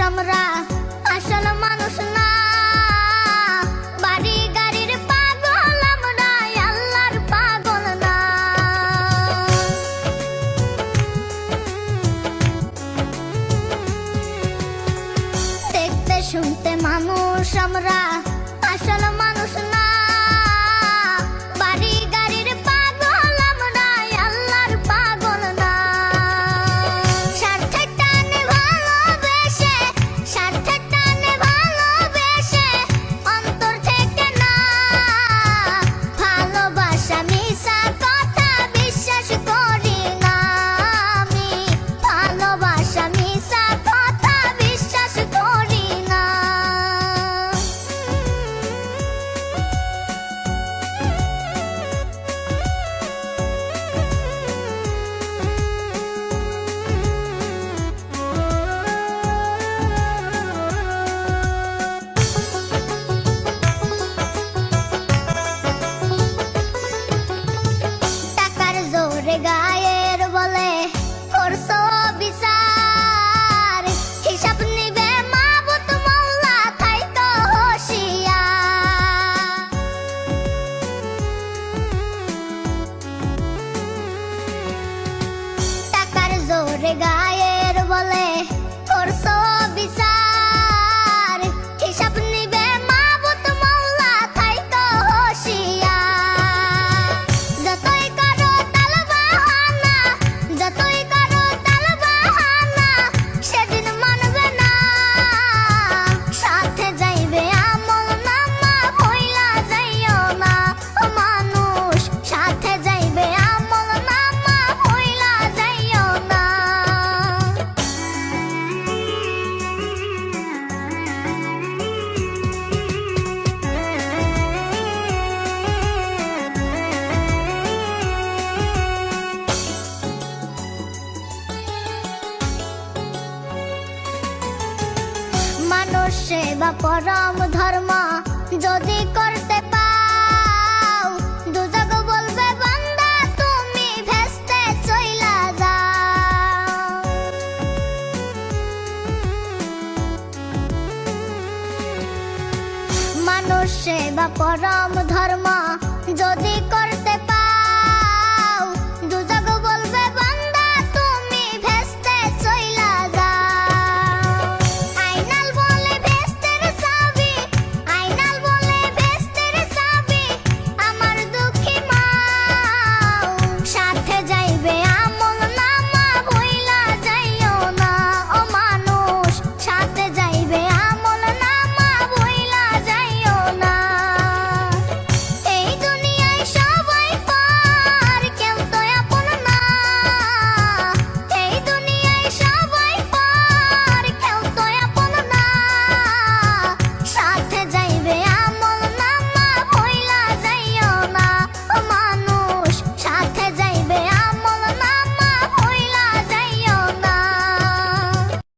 আমরা আসল মানুষ না, বাড়ি গাড়ির পাগল আমরা, আল্লাহর পাগল না। দেখতে শুনতে মানুষ আমরা আসল মানুষ না, বাড়ি গাড়ির পাগল আমরা, আল্লাহর পাগল না। স্বার্থের টানে ভালোবেসে, স্বার্থের টানে ভালোবেসে অন্তর থেকে না, ভালোবাসা মিশা কথা বিশ্বাস করি না আমি, ভালোবাসা মিশা কথা বিশ্বাস করি না। টাকার জোরে গায়ের বলে করছো বিচার, হিসাব নিবে মাবুদ মওলা থাইতো হুঁশিয়ার। টাকার জোরে গায়ের বলে করছো বিচার, হিসাব নিবে মাবুদ মওলা থাইতো হুঁশিয়ার। যতই করো তালবাহানা, যতই করো তালবাহানা সেদিন মানবে না, সাথে যাইবে আমল নামা ভইলা যাইও না। ও মানুষ সাথে যাইবে আমল নামা ভইলা যাইও না। মানুষ সেবা পরম ধর্ম যদি করতে পাও, দুজগ বলবে বান্দা তুমি ভেস্তে চইলা যাও। মানুষ সেবা পরম ধর্ম যদি করতে পাও,